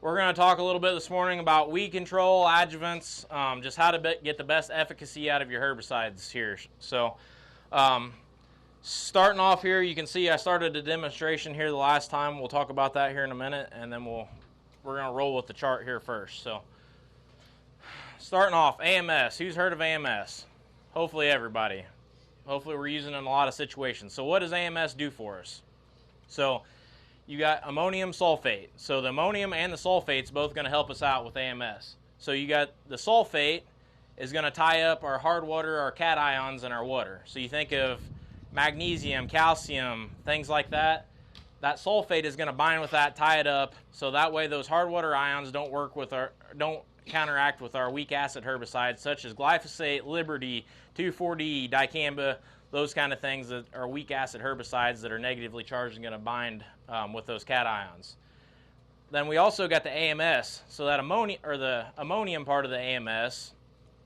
We're going to talk a little bit this morning about weed control, adjuvants, just how to get the best efficacy out of your herbicides here. So starting off here, you can see I started a demonstration here the last time. We'll talk about that here in a minute, and then we're going to roll with the chart here first. So starting off, AMS. Who's heard of AMS? Hopefully everybody. Hopefully we're using it in a lot of situations. So what does AMS do for us? So you got ammonium sulfate. So the ammonium and the sulfate's both going to help us out with AMS. So you got the sulfate is going to tie up our hard water, our cations in our water. So you think of magnesium, calcium, things like that. That sulfate is going to bind with that, tie it up, so that way those hard water ions don't counteract with our weak acid herbicides such as glyphosate, Liberty, 2,4-D, dicamba, those kind of things that are weak acid herbicides that are negatively charged and going to bind with those cations. Then we also got the AMS, so that the ammonium part of the AMS,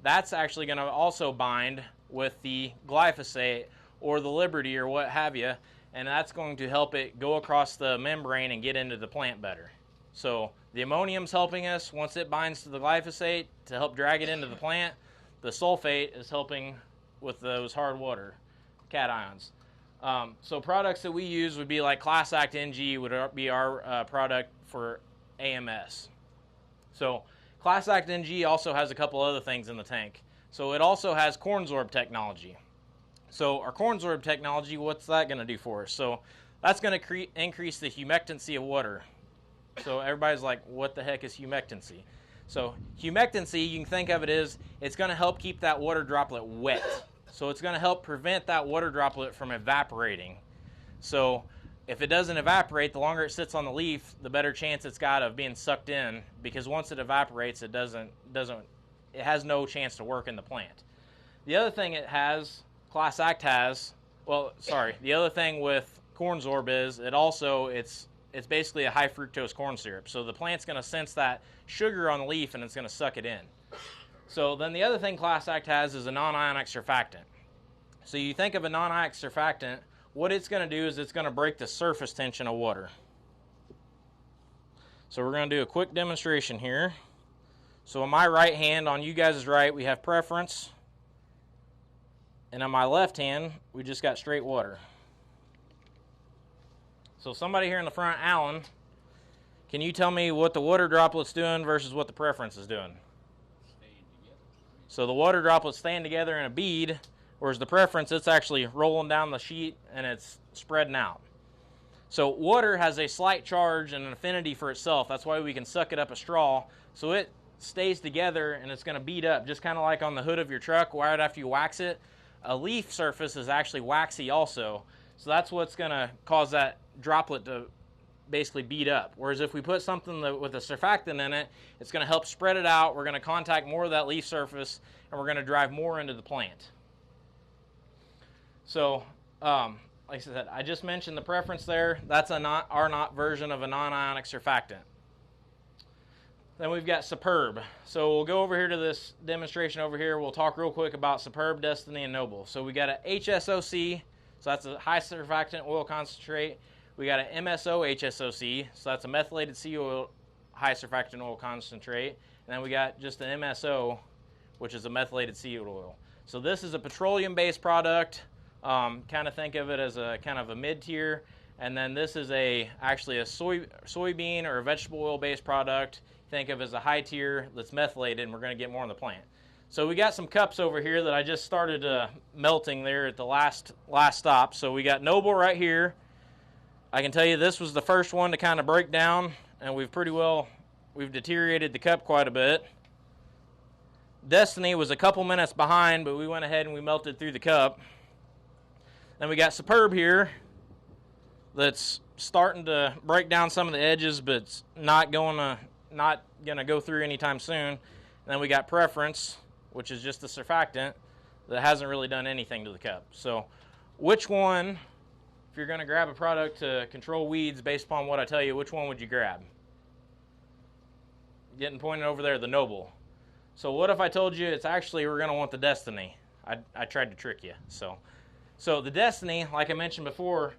that's actually going to also bind with the glyphosate or the Liberty or what have you, and that's going to help it go across the membrane and get into the plant better. So the ammonium's helping us once it binds to the glyphosate to help drag it into the plant. The sulfate is helping with those hard water cations. So products that we use would be like Class Act NG would be our product for AMS. So Class Act NG also has a couple other things in the tank. So it also has cornsorb technology. So our cornsorb technology, what's that going to do for us? So that's going to increase the humectancy of water. So everybody's like, what the heck is humectancy? So humectancy, you can think of it as it's going to help keep that water droplet wet. So it's going to help prevent that water droplet from evaporating. So if it doesn't evaporate, the longer it sits on the leaf, the better chance it's got of being sucked in, because once it evaporates, it has no chance to work in the plant. The other thing Class Act has, the other thing with cornsorb is it's basically a high fructose corn syrup. So the plant's going to sense that sugar on the leaf and it's going to suck it in. So then the other thing Class Act has is a non-ionic surfactant. So you think of a non-ionic surfactant, what it's going to do is it's going to break the surface tension of water. So we're going to do a quick demonstration here. So on my right hand, on you guys' right, we have preference. And on my left hand, we just got straight water. So somebody here in the front, Alan, can you tell me what the water droplet's doing versus what the preference is doing? Staying together. So the water droplet's staying together in a bead, whereas the preference, it's actually rolling down the sheet and it's spreading out. So water has a slight charge and an affinity for itself. That's why we can suck it up a straw. So it stays together and it's going to bead up, just kind of like on the hood of your truck right after you wax it. A leaf surface is actually waxy also, so that's what's going to cause that droplet to basically bead up. Whereas if we put something with a surfactant in it, it's going to help spread it out. We're going to contact more of that leaf surface, and we're going to drive more into the plant. So, like I said, I just mentioned the preference there. That's our version of a non-ionic surfactant. Then we've got Superb. So we'll go over here to this demonstration over here. We'll talk real quick about Superb, Destiny, and Noble. So we got a HSOC, so that's a high surfactant oil concentrate. We got an MSO HSOC, so that's a methylated sea oil high surfactant oil concentrate. And then we got just an MSO, which is a methylated seed oil. So this is a petroleum-based product. Kind of think of it as a kind of a mid-tier. And then this is actually a soybean or a vegetable oil-based product. Think of as a high tier that's methylated, and we're going to get more in the plant. So we got some cups over here that I just started melting there at the last stop. So we got Noble right here. I can tell you this was the first one to kind of break down, and we've deteriorated the cup quite a bit. Destiny was a couple minutes behind, but we went ahead and we melted through the cup. Then we got Superb here that's starting to break down some of the edges, but it's not going to go through anytime soon. And then we got Preference, which is just a surfactant that hasn't really done anything to the cup. So which one, if you're going to grab a product to control weeds based upon what I tell you, which one would you grab? Getting pointed over there, the Noble. So what if I told you it's actually we're going to want the Destiny? I tried to trick you. So the Destiny, like I mentioned before,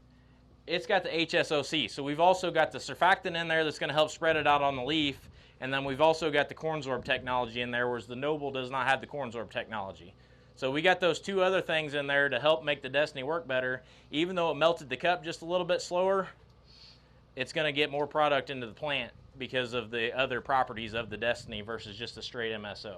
it's got the HSOC. So we've also got the surfactant in there that's going to help spread it out on the leaf. And then we've also got the cornsorb technology in there, whereas the Noble does not have the cornsorb technology. So we got those two other things in there to help make the Destiny work better. Even though it melted the cup just a little bit slower, it's going to get more product into the plant because of the other properties of the Destiny versus just a straight MSO.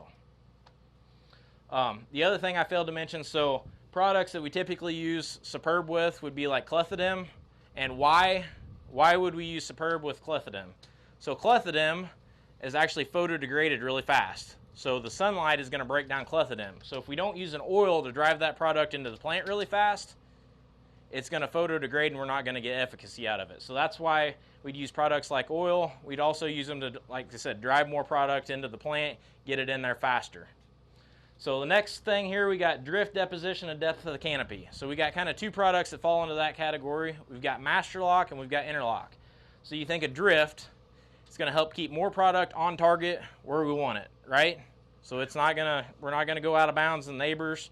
The other thing I failed to mention, so products that we typically use Superb with would be like clethodim. And why would we use Superb with clethodim? So clethodim is actually photodegraded really fast. So the sunlight is going to break down clethodim. So if we don't use an oil to drive that product into the plant really fast, it's going to photodegrade and we're not going to get efficacy out of it. So that's why we'd use products like oil. We'd also use them to, like I said, drive more product into the plant, get it in there faster. So the next thing here, we got drift, deposition, and depth of the canopy. So we got kind of two products that fall into that category. We've got master lock and we've got interlock. So you think of drift, it's going to help keep more product on target where we want it, right? So we're not gonna go out of bounds in neighbors.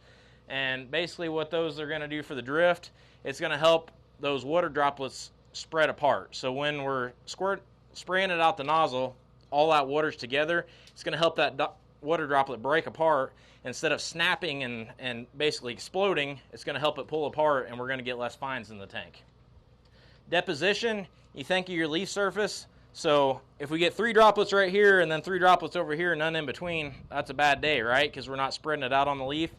And basically what those are going to do for the drift, it's going to help those water droplets spread apart. So when we're spraying it out the nozzle, all that water's together, it's going to help that water droplet break apart. Instead of snapping and basically exploding, it's going to help it pull apart and we're going to get less fines in the tank. Deposition, you think of your leaf surface. So if we get 3 droplets right here and then 3 droplets over here and none in between, that's a bad day, right? Because we're not spreading it out on the leaf.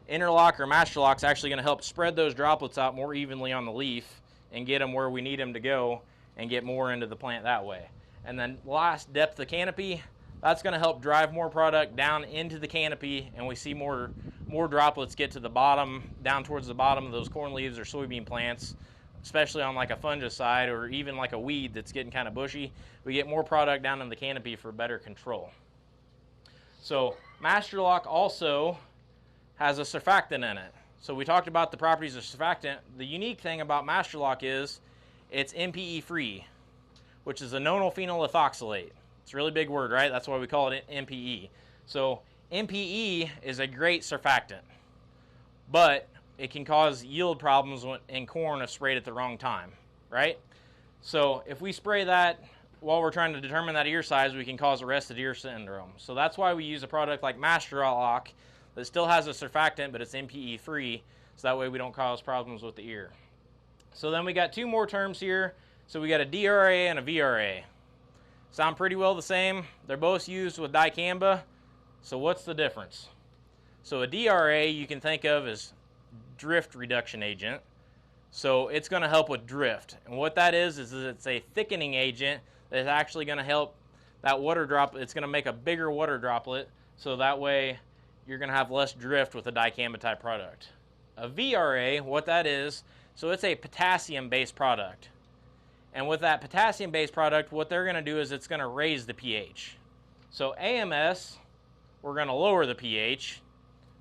Interlock or master lock is actually going to help spread those droplets out more evenly on the leaf and get them where we need them to go and get more into the plant that way. And then last, depth of canopy. That's going to help drive more product down into the canopy, and we see more droplets get to the bottom, down towards the bottom of those corn leaves or soybean plants, especially on like a fungicide or even like a weed that's getting kind of bushy. We get more product down in the canopy for better control. So Master Lock also has a surfactant in it. So we talked about the properties of surfactant. The unique thing about Master Lock is it's MPE free, which is a nonylphenol ethoxylate. It's a really big word, right? That's why we call it MPE. So MPE is a great surfactant, but it can cause yield problems in corn if sprayed at the wrong time, right? So if we spray that while we're trying to determine that ear size, we can cause arrested ear syndrome. So that's why we use a product like Master Lock that still has a surfactant, but it's MPE free, so that way we don't cause problems with the ear. So then we got 2 more terms here. So we got a DRA and a VRA. Sound pretty well the same. They're both used with dicamba. So what's the difference? So a DRA you can think of as drift reduction agent. So it's going to help with drift. And what that is it's a thickening agent that's actually going to help that water droplet. It's going to make a bigger water droplet, so that way you're going to have less drift with a dicamba type product. A VRA, what that is, so it's a potassium-based product. And with that potassium-based product, what they're going to do is it's going to raise the pH. So AMS, we're going to lower the pH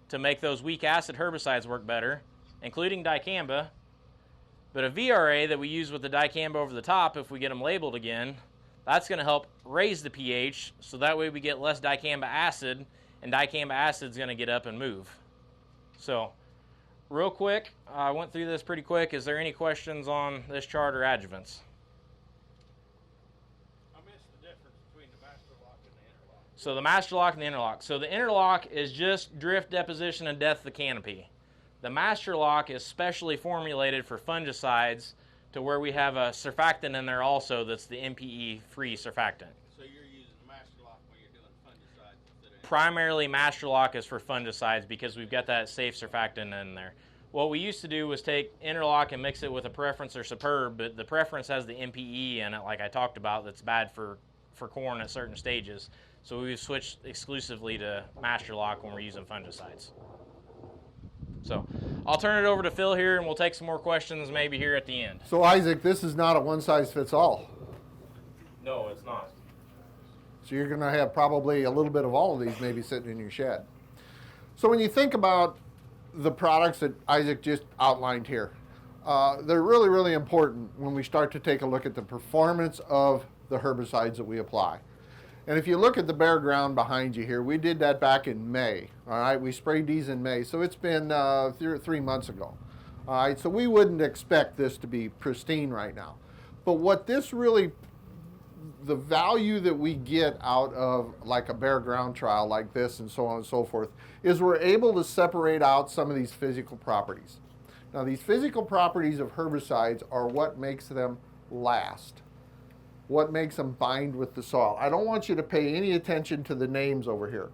to make those weak acid herbicides work better, including dicamba. But a VRA that we use with the dicamba over the top, if we get them labeled again, that's going to help raise the pH, so that way we get less dicamba acid, and dicamba acid is going to get up and move. So real quick, I went through this pretty quick. Is there any questions on this chart or adjuvants? So the Master Lock and the Interlock. So the Interlock is just drift, deposition, and depth of the canopy. The Master Lock is specially formulated for fungicides to where we have a surfactant in there also that's the MPE-free surfactant. So you're using the Master Lock when you're doing fungicides instead of... Primarily Master Lock is for fungicides because we've got that safe surfactant in there. What we used to do was take Interlock and mix it with a Preference or Superb, but the Preference has the MPE in it, like I talked about, that's bad for corn at certain stages. So we've switched exclusively to Master Lock when we're using fungicides. So I'll turn it over to Phil here, and we'll take some more questions maybe here at the end. So Isaac, this is not a one-size-fits-all. No, it's not. So you're going to have probably a little bit of all of these maybe sitting in your shed. So when you think about the products that Isaac just outlined here, they're really, really important when we start to take a look at the performance of the herbicides that we apply. And if you look at the bare ground behind you here, we did that back in May. All right, we sprayed these in May, so it's been 3 months ago. All right, so we wouldn't expect this to be pristine right now. But what this really the value that we get out of like a bare ground trial like this and so on and so forth is we're able to separate out some of these physical properties. Now these physical properties of herbicides are what makes them last, what makes them bind with the soil. I don't want you to pay any attention to the names over here.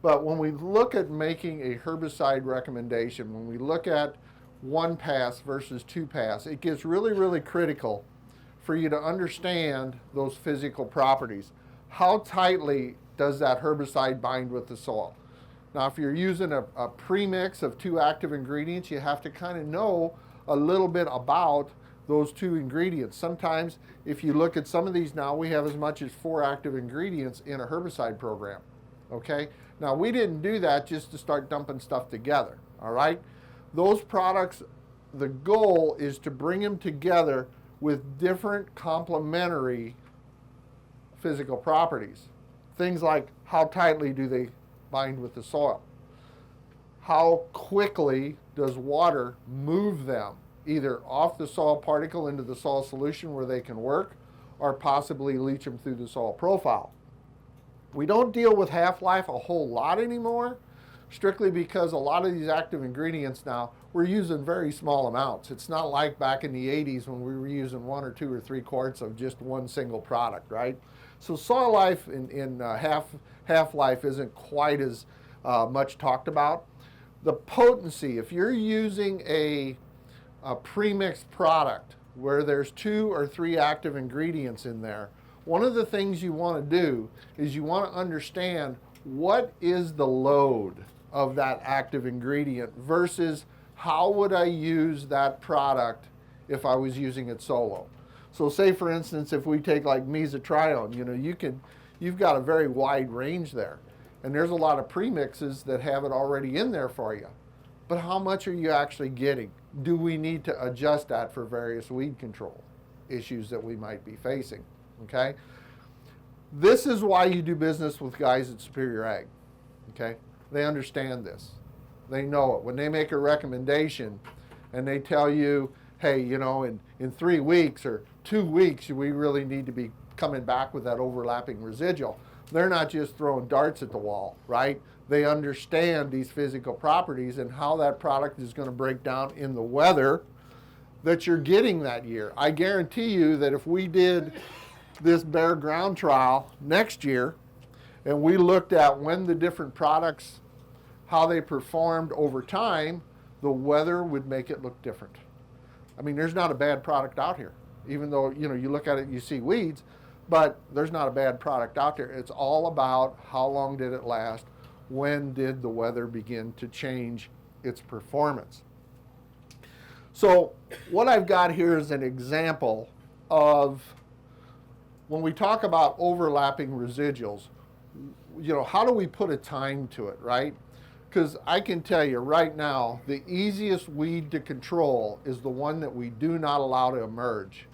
But when we look at making a herbicide recommendation, when we look at 1-pass versus 2-pass, it gets really, really critical for you to understand those physical properties. How tightly does that herbicide bind with the soil? Now, if you're using a premix of 2 active ingredients, you have to kind of know a little bit about those 2 ingredients. Sometimes, if you look at some of these now, we have as much as 4 active ingredients in a herbicide program, okay? Now, we didn't do that just to start dumping stuff together, all right? Those products, the goal is to bring them together with different complementary physical properties. Things like how tightly do they bind with the soil? How quickly does water move them, either off the soil particle into the soil solution where they can work, or possibly leach them through the soil profile? We don't deal with half-life a whole lot anymore, strictly because a lot of these active ingredients now, we're using very small amounts. It's not like back in the 80s when we were using 1 or 2 or 3 quarts of just one single product, right? So soil life in half-life isn't quite as much talked about. The potency, if you're using a premixed product where there's 2 or 3 active ingredients in there, one of the things you want to do is you want to understand what is the load of that active ingredient versus how would I use that product if I was using it solo. So say for instance, if we take like mesotrione, you know, you've got a very wide range there. And there's a lot of premixes that have it already in there for you. But how much are you actually getting? Do we need to adjust that for various weed control issues that we might be facing? Okay? This is why you do business with guys at Superior Ag. Okay? They understand this. They know it. When they make a recommendation and they tell you, hey, you know, in 3 weeks or 2 weeks, we really need to be coming back with that overlapping residual. They're not just throwing darts at the wall, right? They understand these physical properties and how that product is going to break down in the weather that you're getting that year. I guarantee you that if we did this bare ground trial next year and we looked at when the different products, how they performed over time, the weather would make it look different. I mean, there's not a bad product out here, even though, you know, you look at it and you see weeds, but there's not a bad product out there. It's all about how long did it last, when did the weather begin to change its performance. So what I've got here is an example of when we talk about overlapping residuals, you know, how do we put a time to it, right? Because I can tell you right now, the easiest weed to control is the one that we do not allow to emerge.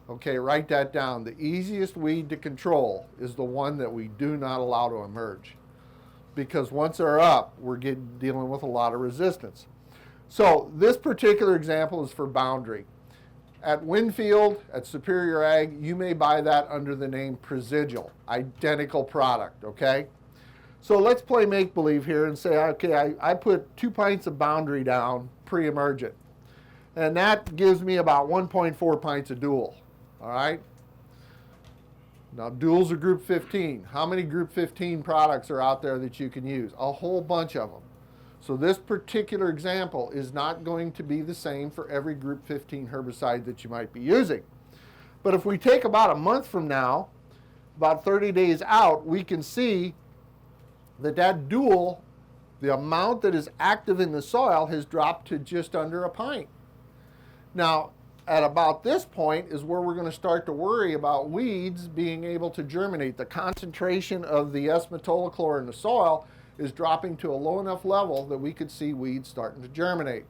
Okay, write that down. The easiest weed to control is the one that we do not allow to emerge. Because once they're up, we're dealing with a lot of resistance. So this particular example is for boundary. At Winfield, at Superior Ag, you may buy that under the name Presidual, identical product, okay? So let's play make-believe here and say, okay, I put 2 pints of boundary down pre-emergent. And that gives me about 1.4 pints of dual, all right? Now, duals are group 15. How many group 15 products are out there that you can use? A whole bunch of them. So this particular example is not going to be the same for every group 15 herbicide that you might be using. But if we take about a month from now, about 30 days out, we can see that that dual, the amount that is active in the soil has dropped to just under a pint. Now, at about this point is where we're going to start to worry about weeds being able to germinate. The concentration of the S-metolachlor in the soil is dropping to a low enough level that we could see weeds starting to germinate.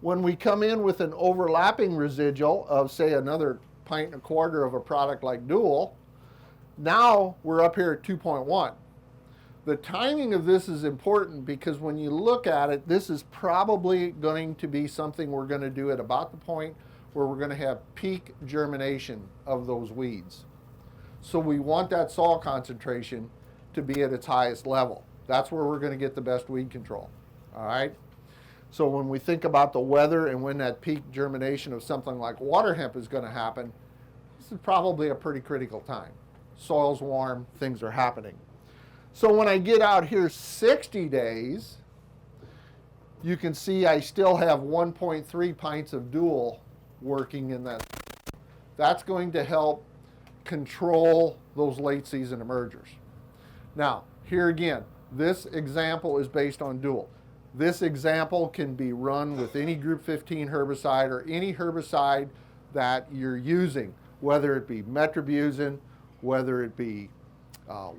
When we come in with an overlapping residual of, say, another pint and a quarter of a product like Dual, now we're up here at 2.1. The timing of this is important because when you look at it, this is probably going to be something we're going to do at about the point where we're going to have peak germination of those weeds. So we want that soil concentration to be at its highest level. That's where we're going to get the best weed control. All right? So when we think about the weather and when that peak germination of something like water hemp is going to happen, this is probably a pretty critical time. Soil's warm, things are happening. So when I get out here 60 days, you can see I still have 1.3 pints of dual working in that. That's going to help control those late season emergers. Now, here again, this example is based on dual. This example can be run with any Group 15 herbicide or any herbicide that you're using, whether it be metribuzin, whether it be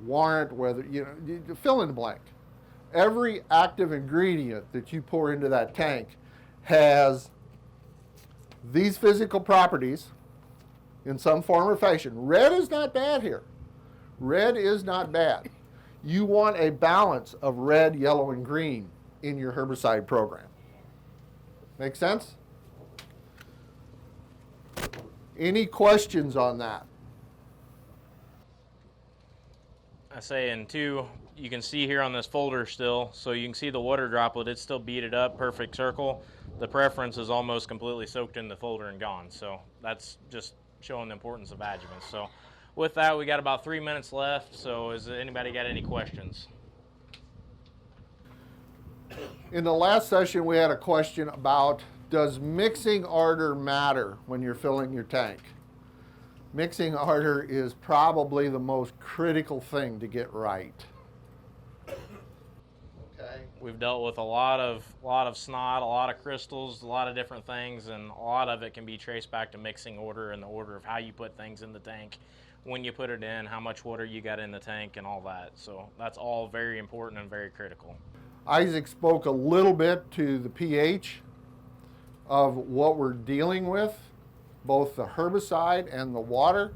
warrant, whether, you fill in the blank. Every active ingredient that you pour into that tank has these physical properties in some form or fashion. Red is not bad here. Red is not bad. You want a balance of red, yellow, and green in your herbicide program. Make sense? Any questions on that? I say in 2, you can see here on this folder still, so you can see the water droplet, it's still beaded up, perfect circle. The preference is almost completely soaked in the folder and gone, so that's just showing the importance of adjuvants. So with that, we got about 3 minutes left, so has anybody got any questions? In the last session, we had a question about, does mixing ardor matter when you're filling your tank? Mixing ardor is probably the most critical thing to get right. Okay. We've dealt with a lot of snot, a lot of crystals, a lot of different things, and a lot of it can be traced back to mixing order and the order of how you put things in the tank, when you put it in, how much water you got in the tank, and all that. So that's all very important and very critical. Isaac spoke a little bit to the pH of what we're dealing with, both the herbicide and the water.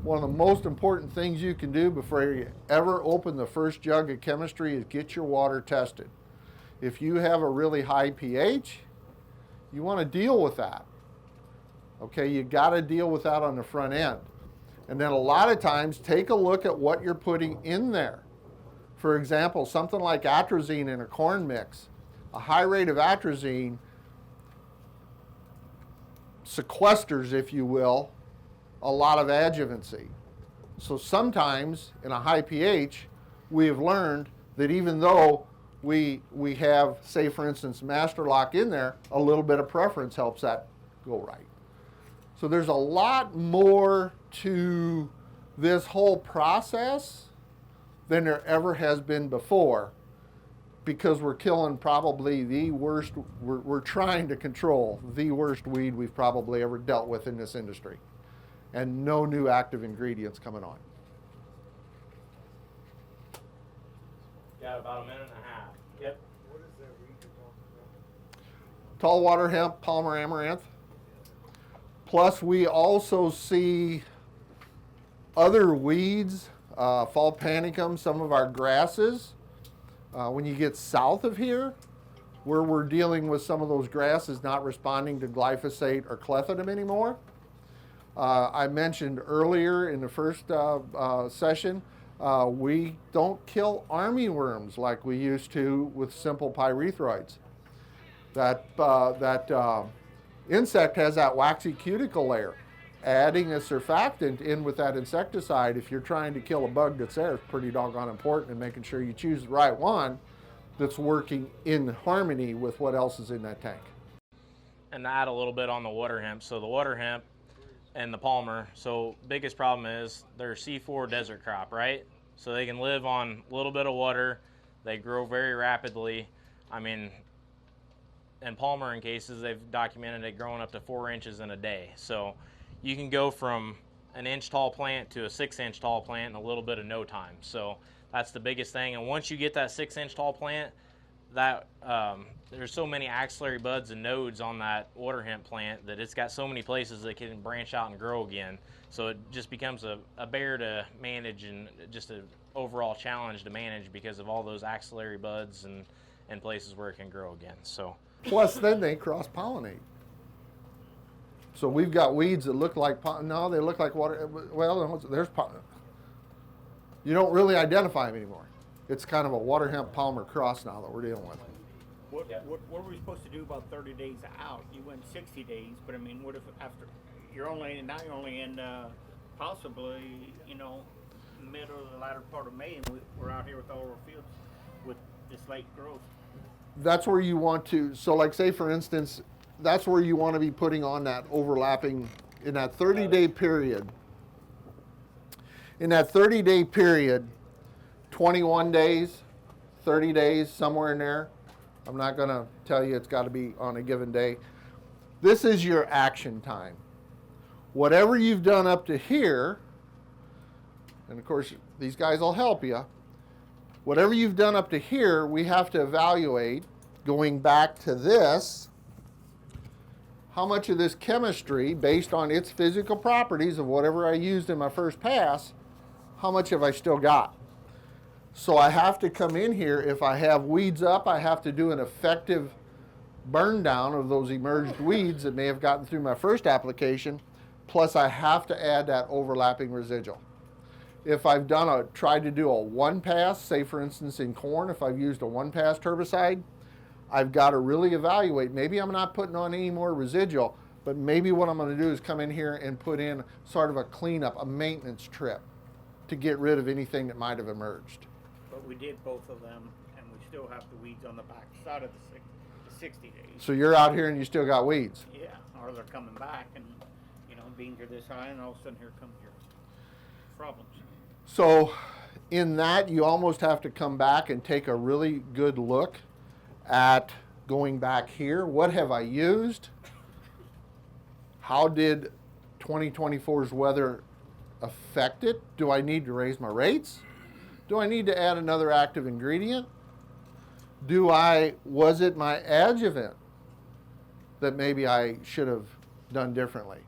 One of the most important things you can do before you ever open the first jug of chemistry is get your water tested. If you have a really high pH, you want to deal with that. Okay, you got to deal with that on the front end. And then a lot of times, take a look at what you're putting in there. For example, something like atrazine in a corn mix. A high rate of atrazine sequesters, if you will, a lot of adjuvancy. So sometimes in a high pH, we have learned that even though we have, say for instance, Master Lock in there, a little bit of preference helps that go right. So there's a lot more to this whole process than there ever has been before, because we're killing probably the worst, we're trying to control the worst weed we've probably ever dealt with in this industry. And no new active ingredients coming on. Got about a minute and a half. Yep. What is that weed you're talking about? Tall water hemp, Palmer amaranth. Plus we also see other weeds, fall panicum, some of our grasses. When you get south of here, where we're dealing with some of those grasses not responding to glyphosate or clethodim anymore. I mentioned earlier in the first session, we don't kill armyworms like we used to with simple pyrethroids. That insect has that waxy cuticle layer. Adding a surfactant in with that insecticide, if you're trying to kill a bug that's there, is pretty doggone important, and making sure you choose the right one that's working in harmony with what else is in that tank. And to add a little bit on the water hemp, so the water hemp and the palmer, so biggest problem is they're a C4 desert crop, right? So they can live on a little bit of water, they grow very rapidly. I mean, in palmer in cases, they've documented it growing up to 4 inches in a day. So you can go from an inch tall plant to a 6 inch tall plant in a little bit of no time. So that's the biggest thing. And once you get that 6 inch tall plant, that there's so many axillary buds and nodes on that water hemp plant that it's got so many places that can branch out and grow again. So it just becomes a bear to manage, and just an overall challenge to manage because of all those axillary buds and places where it can grow again. So plus then they cross-pollinate. So we've got weeds that look like, no, they look like water. Well, there's You don't really identify them anymore. It's kind of a water hemp Palmer cross now that we're dealing with. What were we supposed to do about 30 days out? You went 60 days, but I mean, what if after you're only in possibly middle or the latter part of May, and we're out here with all our fields with this late growth. That's where you want to, so like say for instance, that's where you want to be putting on that overlapping in that 30-day period. In that 30-day period, 21 days, 30 days, somewhere in there. I'm not going to tell you it's got to be on a given day. This is your action time. Whatever you've done up to here, and of course these guys will help you, whatever you've done up to here, we have to evaluate, going back to this, how much of this chemistry, based on its physical properties of whatever I used in my first pass, how much have I still got? So I have to come in here, if I have weeds up, I have to do an effective burn down of those emerged weeds that may have gotten through my first application, plus I have to add that overlapping residual. If I've tried to do a one pass, say for instance in corn, if I've used a one pass herbicide, I've got to really evaluate, maybe I'm not putting on any more residual, but maybe what I'm going to do is come in here and put in sort of a cleanup, a maintenance trip to get rid of anything that might have emerged. But we did both of them, and we still have the weeds on the back side of the 60 days. So you're out here and you still got weeds. Yeah, or they're coming back, and beans are this high, and all of a sudden here comes your problems. So in that, you almost have to come back and take a really good look at going back here. What have I used? How did 2024's weather affect it? Do I need to raise my rates? Do I need to add another active ingredient? Was it my adjuvant that maybe I should have done differently?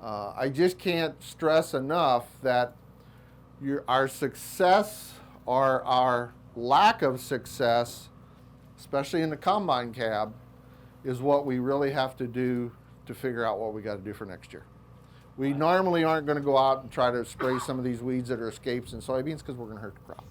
I just can't stress enough that our success or our lack of success, especially in the combine cab, is what we really have to do to figure out what we got to do for next year. We normally aren't going to go out and try to spray some of these weeds that are escapes in soybeans because we're going to hurt the crop.